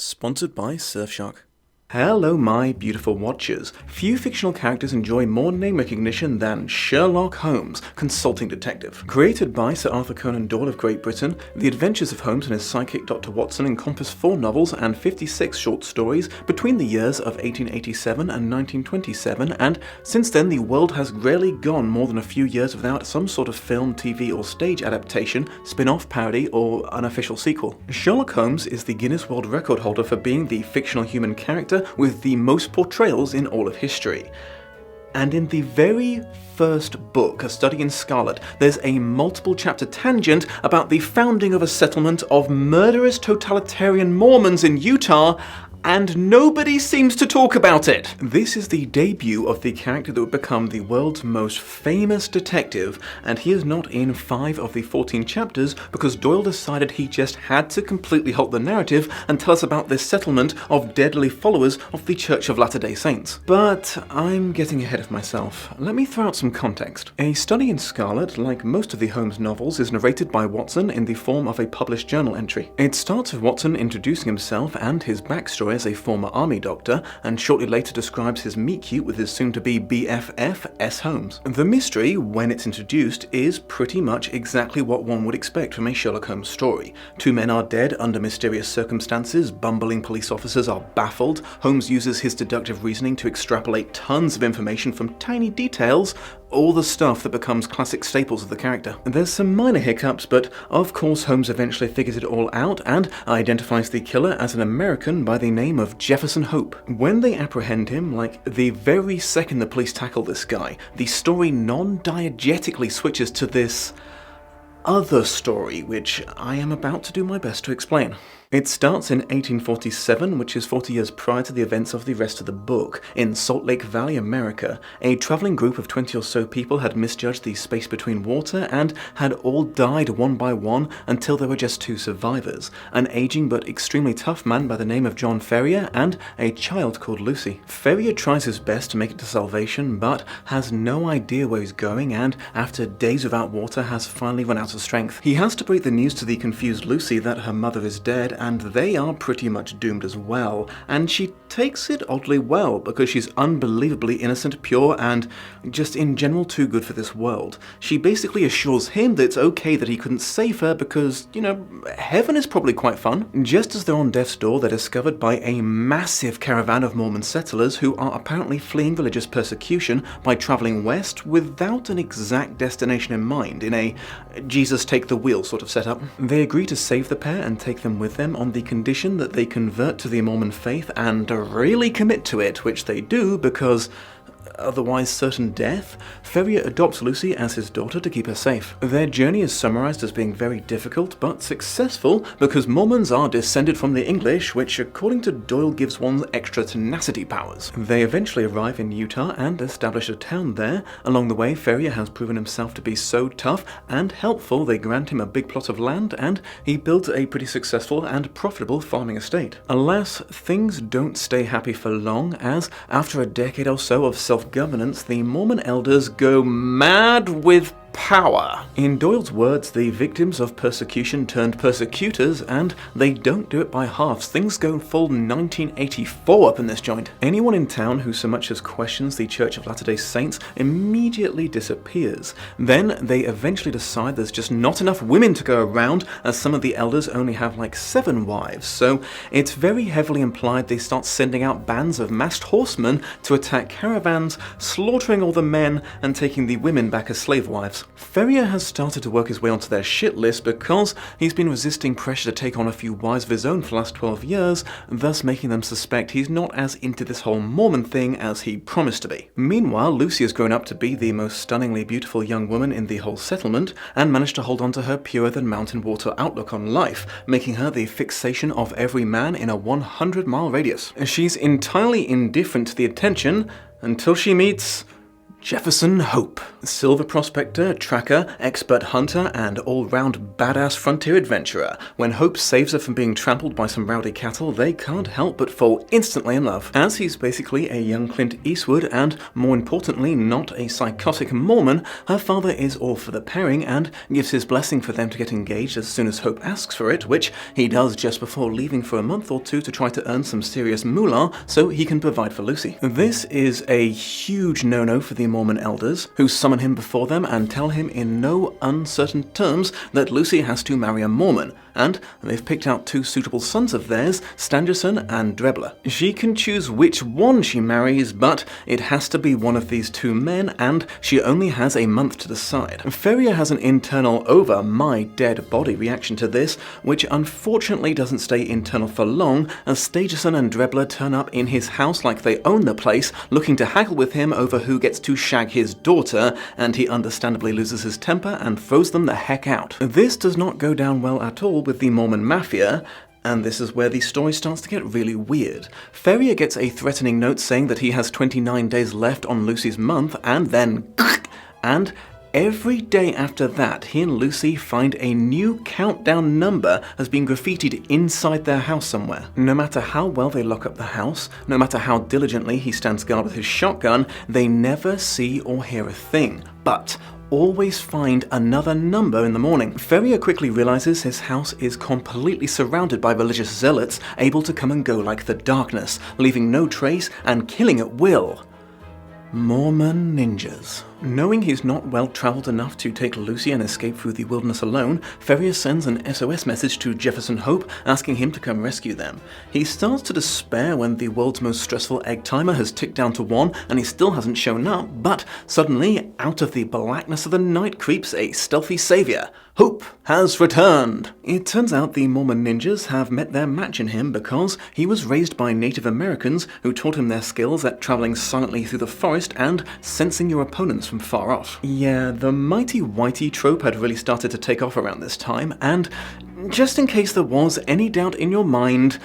Sponsored by Surfshark. Hello my beautiful watchers. Few fictional characters enjoy more name recognition than Sherlock Holmes, consulting detective. Created by Sir Arthur Conan Doyle of Great Britain, the adventures of Holmes and his sidekick Dr. Watson encompass 4 novels and 56 short stories between the years of 1887 and 1927, and since then the world has rarely gone more than a few years without some sort of film, TV or stage adaptation, spin-off, parody or unofficial sequel. Sherlock Holmes is the Guinness World Record holder for being the fictional human character with the most portrayals in all of history. And in the very first book, A Study in Scarlet, there's a multiple chapter tangent about the founding of a settlement of murderous totalitarian Mormons in Utah, and nobody seems to talk about it. This is the debut of the character that would become the world's most famous detective, and he is not in 5 of the 14 chapters because Doyle decided he just had to completely halt the narrative and tell us about this settlement of deadly followers of the Church of Latter-day Saints. But I'm getting ahead of myself. Let me throw out some context. A Study in Scarlet, like most of the Holmes novels, is narrated by Watson in the form of a published journal entry. It starts with Watson introducing himself and his backstory as a former army doctor, and shortly later describes his meet-cute with his soon-to-be BFF, S. Holmes. The mystery, when it's introduced, is pretty much exactly what one would expect from a Sherlock Holmes story. 2 men are dead under mysterious circumstances, bumbling police officers are baffled, Holmes uses his deductive reasoning to extrapolate tons of information from tiny details, all the stuff that becomes classic staples of the character. There's some minor hiccups, but of course Holmes eventually figures it all out and identifies the killer as an American by the name of Jefferson Hope. When they apprehend him, like the very second the police tackle this guy, the story non-diegetically switches to this other story, which I am about to do my best to explain. It starts in 1847, which is 40 years prior to the events of the rest of the book. In Salt Lake Valley, America, a traveling group of 20 or so people had misjudged the space between water and had all died one by one until there were just 2 survivors, an aging but extremely tough man by the name of John Ferrier and a child called Lucy. Ferrier tries his best to make it to salvation, but has no idea where he's going, and after days without water has finally run out of strength. He has to break the news to the confused Lucy that her mother is dead, and they are pretty much doomed as well, and she takes it oddly well because she's unbelievably innocent, pure, and just in general too good for this world. She basically assures him that it's okay that he couldn't save her because, you know, heaven is probably quite fun. Just as they're on death's door, they're discovered by a massive caravan of Mormon settlers who are apparently fleeing religious persecution by traveling west without an exact destination in mind, in a Jesus take the wheel sort of setup. They agree to save the pair and take them with them on the condition that they convert to the Mormon faith and really commit to it, which they do because otherwise certain death. Ferrier adopts Lucy as his daughter to keep her safe. Their journey is summarized as being very difficult but successful because Mormons are descended from the English, which according to Doyle gives one extra tenacity powers. They eventually arrive in Utah and establish a town there. Along the way, Ferrier has proven himself to be so tough and helpful they grant him a big plot of land and he builds a pretty successful and profitable farming estate. Alas, things don't stay happy for long, as after a decade or so of self-governance, the Mormon elders go mad with power. In Doyle's words, the victims of persecution turned persecutors, and they don't do it by halves. Things go full 1984 up in this joint. Anyone in town who so much as questions the Church of Latter-day Saints immediately disappears. Then they eventually decide there's just not enough women to go around, as some of the elders only have like 7 wives, so it's very heavily implied they start sending out bands of masked horsemen to attack caravans, slaughtering all the men and taking the women back as slave wives. Ferrier has started to work his way onto their shit list because he's been resisting pressure to take on a few wives of his own for the last 12 years, thus making them suspect he's not as into this whole Mormon thing as he promised to be. Meanwhile, Lucy has grown up to be the most stunningly beautiful young woman in the whole settlement and managed to hold on to her purer than mountain water outlook on life, making her the fixation of every man in a 100-mile radius. She's entirely indifferent to the attention until she meets Jefferson Hope. Silver prospector, tracker, expert hunter, and all-round badass frontier adventurer. When Hope saves her from being trampled by some rowdy cattle, they can't help but fall instantly in love. As he's basically a young Clint Eastwood and, more importantly, not a psychotic Mormon, her father is all for the pairing and gives his blessing for them to get engaged as soon as Hope asks for it, which he does just before leaving for a month or two to try to earn some serious moolah so he can provide for Lucy. This is a huge no-no for the Mormon elders, who summon him before them and tell him in no uncertain terms that Lucy has to marry a Mormon, and they've picked out two suitable sons of theirs, Stangerson and Drebler. She can choose which one she marries, but it has to be one of these two men, and she only has a month to decide. Ferrier has an internal over my dead body reaction to this, which unfortunately doesn't stay internal for long, as Stangerson and Drebler turn up in his house like they own the place, looking to haggle with him over who gets to shag his daughter, and he understandably loses his temper and throws them the heck out. This does not go down well at all with the Mormon Mafia, and this is where the story starts to get really weird. Ferrier gets a threatening note saying that he has 29 days left on Lucy's month, and then and every day after that, he and Lucy find a new countdown number has been graffitied inside their house somewhere. No matter how well they lock up the house, no matter how diligently he stands guard with his shotgun, they never see or hear a thing. But always find another number in the morning. Ferrier quickly realizes his house is completely surrounded by religious zealots, able to come and go like the darkness, leaving no trace and killing at will. Mormon ninjas. Knowing he's not well-traveled enough to take Lucy and escape through the wilderness alone, Ferrier sends an SOS message to Jefferson Hope asking him to come rescue them. He starts to despair when the world's most stressful egg timer has ticked down to 1 and he still hasn't shown up, but suddenly, out of the blackness of the night creeps a stealthy savior. Hope has returned! It turns out the Mormon ninjas have met their match in him because he was raised by Native Americans who taught him their skills at traveling silently through the forest and sensing your opponents from far off. Yeah, the mighty whitey trope had really started to take off around this time, and just in case there was any doubt in your mind,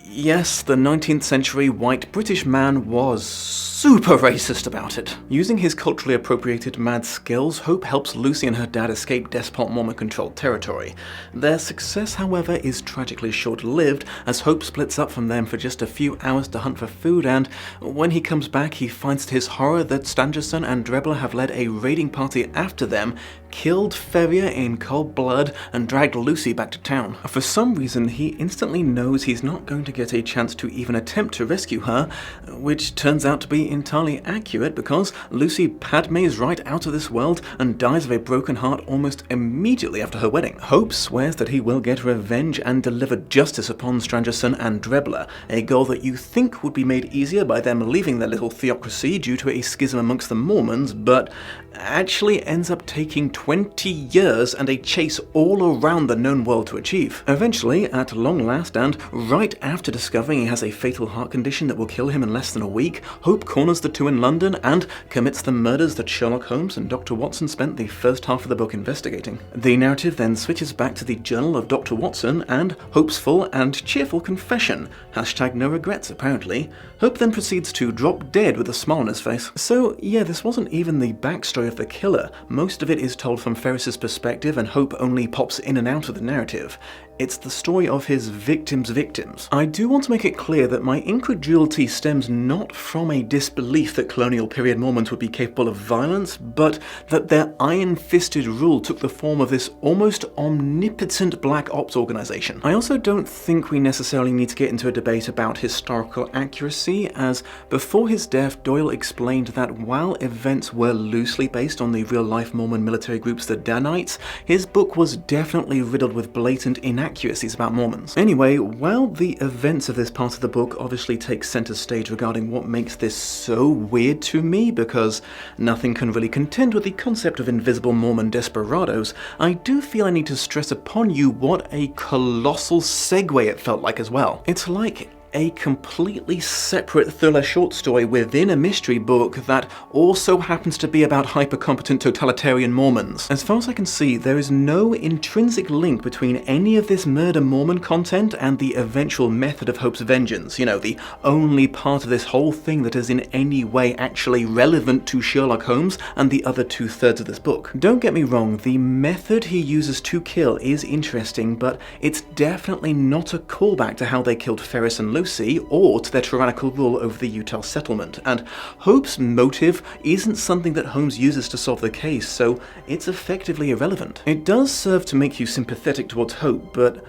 yes, the 19th century white British man was super racist about it. Using his culturally appropriated mad skills, Hope helps Lucy and her dad escape despot Mormon-controlled territory. Their success, however, is tragically short-lived, as Hope splits up from them for just a few hours to hunt for food, and when he comes back, he finds to his horror that Stangerson and Drebler have led a raiding party after them, killed Ferrier in cold blood, and dragged Lucy back to town. For some reason, he instantly knows he's not going to get a chance to even attempt to rescue her, which turns out to be entirely accurate because Lucy Padme's right out of this world and dies of a broken heart almost immediately after her wedding. Hope swears that he will get revenge and deliver justice upon Stangerson and Drebler, a goal that you think would be made easier by them leaving their little theocracy due to a schism amongst the Mormons, but actually ends up taking 20 years and a chase all around the known world to achieve. Eventually, at long last, and right after discovering he has a fatal heart condition that will kill him in less than a week, Hope corners the two in London and commits the murders that Sherlock Holmes and Dr. Watson spent the first half of the book investigating. The narrative then switches back to the journal of Dr. Watson and Hope's full and cheerful confession. #no regrets, apparently. Hope then proceeds to drop dead with a smile on his face. So yeah, this wasn't even the backstory of the killer. Most of it is told from Ferris's perspective, and Hope only pops in and out of the narrative. It's the story of his victims' victims. I do want to make it clear that my incredulity stems not from a disbelief that colonial period Mormons would be capable of violence, but that their iron-fisted rule took the form of this almost omnipotent black ops organization. I also don't think we necessarily need to get into a debate about historical accuracy, as before his death, Doyle explained that while events were loosely based on the real-life Mormon military groups the Danites, his book was definitely riddled with blatant inaccuracies about Mormons. Anyway, while the events of this part of the book obviously take center stage regarding what makes this so weird to me, because nothing can really contend with the concept of invisible Mormon desperados, I do feel I need to stress upon you what a colossal segue it felt like as well. It's like a completely separate thriller short story within a mystery book that also happens to be about hyper-competent totalitarian Mormons. As far as I can see, there is no intrinsic link between any of this murder Mormon content and the eventual method of Hope's vengeance, you know, the only part of this whole thing that is in any way actually relevant to Sherlock Holmes and the other 2/3 of this book. Don't get me wrong, the method he uses to kill is interesting, but it's definitely not a callback to how they killed Ferris and Lucy, or to their tyrannical rule over the Utah settlement, and Hope's motive isn't something that Holmes uses to solve the case, so it's effectively irrelevant. It does serve to make you sympathetic towards Hope, but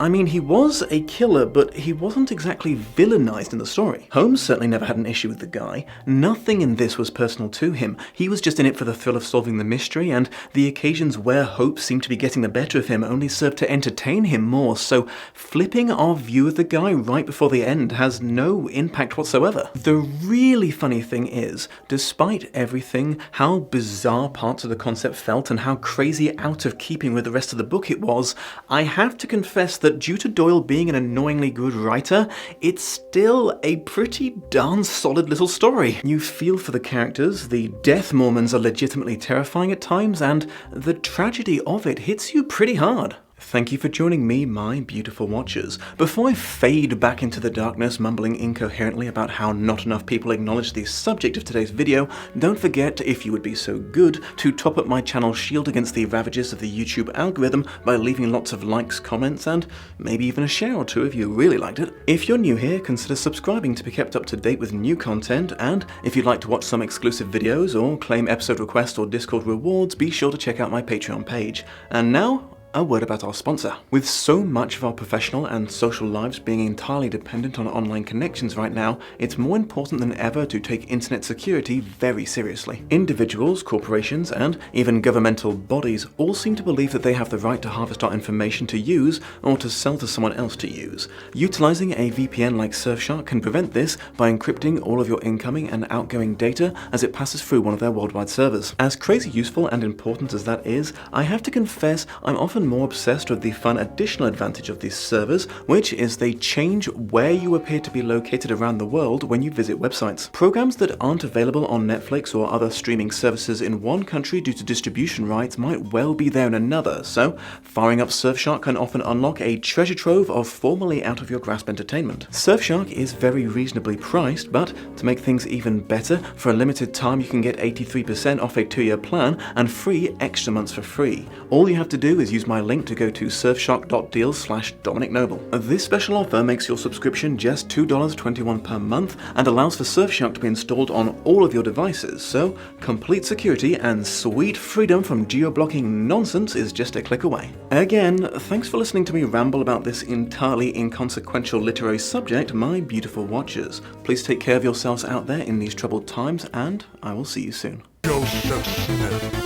I mean, he was a killer, but he wasn't exactly villainized in the story. Holmes certainly never had an issue with the guy. Nothing in this was personal to him. He was just in it for the thrill of solving the mystery, and the occasions where Hope seemed to be getting the better of him only served to entertain him more, so flipping our view of the guy right before the end has no impact whatsoever. The really funny thing is, despite everything, how bizarre parts of the concept felt and how crazy out of keeping with the rest of the book it was, I have to confess that due to Doyle being an annoyingly good writer, it's still a pretty darn solid little story. You feel for the characters, the death Mormons are legitimately terrifying at times, and the tragedy of it hits you pretty hard. Thank you for joining me, my beautiful watchers. Before I fade back into the darkness, mumbling incoherently about how not enough people acknowledge the subject of today's video, don't forget, if you would be so good, to top up my channel's shield against the ravages of the YouTube algorithm by leaving lots of likes, comments, and maybe even a share or two if you really liked it. If you're new here, consider subscribing to be kept up to date with new content, and if you'd like to watch some exclusive videos or claim episode requests or Discord rewards, be sure to check out my Patreon page. And now, a word about our sponsor. With so much of our professional and social lives being entirely dependent on online connections right now, it's more important than ever to take internet security very seriously. Individuals, corporations, and even governmental bodies all seem to believe that they have the right to harvest our information to use or to sell to someone else to use. Utilizing a VPN like Surfshark can prevent this by encrypting all of your incoming and outgoing data as it passes through one of their worldwide servers. As crazy useful and important as that is, I have to confess I'm often more obsessed with the fun additional advantage of these servers, which is they change where you appear to be located around the world when you visit websites. Programs that aren't available on Netflix or other streaming services in one country due to distribution rights might well be there in another, so firing up Surfshark can often unlock a treasure trove of formerly out of your grasp entertainment. Surfshark is very reasonably priced, but to make things even better, for a limited time you can get 83% off a 2-year plan and 3 extra months for free. All you have to do is use my link to go to surfshark.deal/Dominic Noble. This special offer makes your subscription just $2.21 per month and allows for Surfshark to be installed on all of your devices, so complete security and sweet freedom from geo-blocking nonsense is just a click away. Again, thanks for listening to me ramble about this entirely inconsequential literary subject, my beautiful watchers. Please take care of yourselves out there in these troubled times, and I will see you soon. Joseph Smith.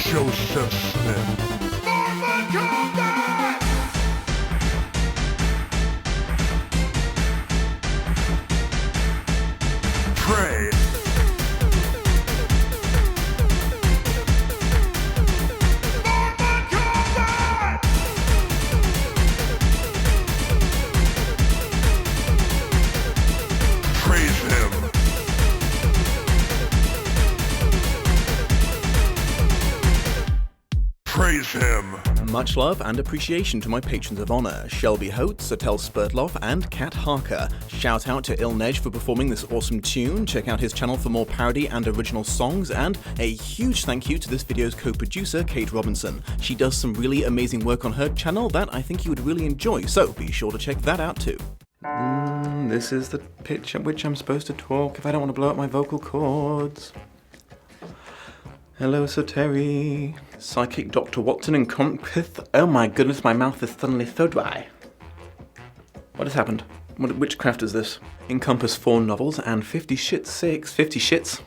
Joseph Smith. Mormon combat! Pray. Mormon combat! Praise him. Praise him. Much love and appreciation to my patrons of honor, Shelby Hote, Satel Spurtloff, and Kat Harker. Shout out to Ilnej for performing this awesome tune. Check out his channel for more parody and original songs, and a huge thank you to this video's co-producer, Kate Robinson. She does some really amazing work on her channel that I think you would really enjoy, so be sure to check that out too. This is the pitch at which I'm supposed to talk if I don't want to blow up my vocal cords. Hello, Soteri. Psychic Dr. Watson and Compith. Oh my goodness, my mouth is suddenly so dry. What has happened? Which craft is this? Encompass 4 novels and 50 shits.